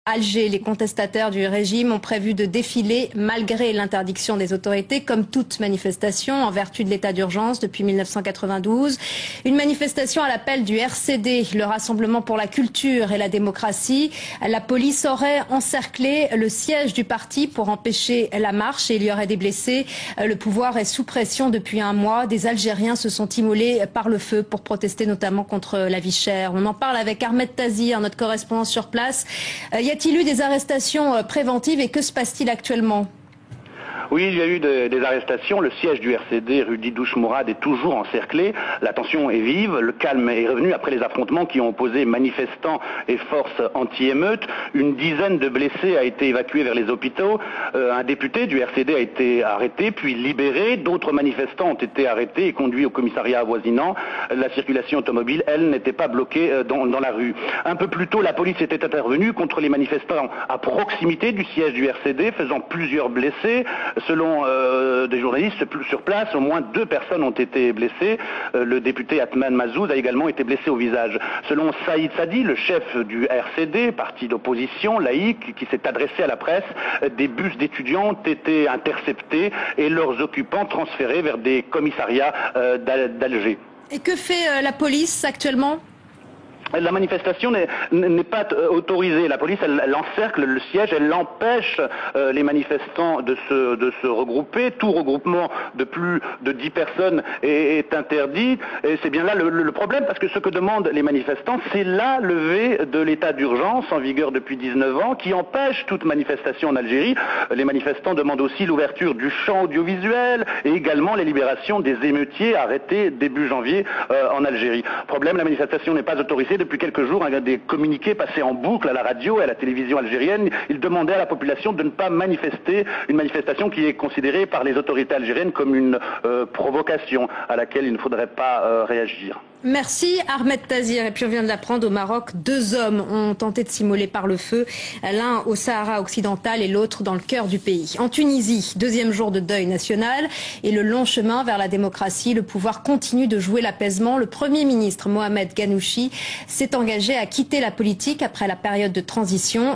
Alger, les contestataires du régime ont prévu de défiler malgré l'interdiction des autorités, comme toute manifestation en vertu de l'état d'urgence depuis 1992. Une manifestation à l'appel du RCD, le Rassemblement pour la culture et la démocratie. La police aurait encerclé le siège du parti pour empêcher la marche et il y aurait des blessés. Le pouvoir est sous pression depuis un mois. Des Algériens se sont immolés par le feu pour protester notamment contre la vie chère. On en parle avec Ahmed Tazir, notre correspondant sur place. Y a-t-il eu des arrestations préventives et que se passe-t-il actuellement ? Oui, il y a eu des arrestations. Le siège du RCD, rue Didouche Mourad, est toujours encerclé. La tension est vive. Le calme est revenu après les affrontements qui ont opposé manifestants et forces anti-émeutes. Une dizaine de blessés a été évacuée vers les hôpitaux. Un député du RCD a été arrêté, puis libéré. D'autres manifestants ont été arrêtés et conduits au commissariat avoisinant. La circulation automobile, elle, n'était pas bloquée dans la rue. Un peu plus tôt, la police était intervenue contre les manifestants à proximité du siège du RCD, faisant plusieurs blessés. Selon des journalistes sur place, au moins 2 personnes ont été blessées. Le député Atman Mazouz a également été blessé au visage. Selon Saïd Sadi, le chef du RCD, parti d'opposition laïque, qui s'est adressé à la presse, des bus d'étudiants ont été interceptés et leurs occupants transférés vers des commissariats d'Alger. Et que fait la police actuellement ? La manifestation n'est pas autorisée. La police, elle encercle le siège, elle empêche les manifestants de se regrouper. Tout regroupement de plus de 10 personnes est interdit. Et c'est bien là le problème, parce que ce que demandent les manifestants, c'est la levée de l'état d'urgence en vigueur depuis 19 ans, qui empêche toute manifestation en Algérie. Les manifestants demandent aussi l'ouverture du champ audiovisuel et également les libérations des émeutiers arrêtés début janvier en Algérie. Problème, la manifestation n'est pas autorisée. Depuis quelques jours, des communiqués passés en boucle à la radio et à la télévision algérienne. Ils demandaient à la population de ne pas manifester, une manifestation qui est considérée par les autorités algériennes comme une provocation à laquelle il ne faudrait pas réagir. Merci Ahmed Tazir. Et puis on vient de l'apprendre, au Maroc, 2 hommes ont tenté de s'immoler par le feu, l'un au Sahara occidental et l'autre dans le cœur du pays. En Tunisie, 2e jour de deuil national et le long chemin vers la démocratie. Le pouvoir continue de jouer l'apaisement. Le Premier ministre Mohamed Ghannouchi s'est engagé à quitter la politique après la période de transition.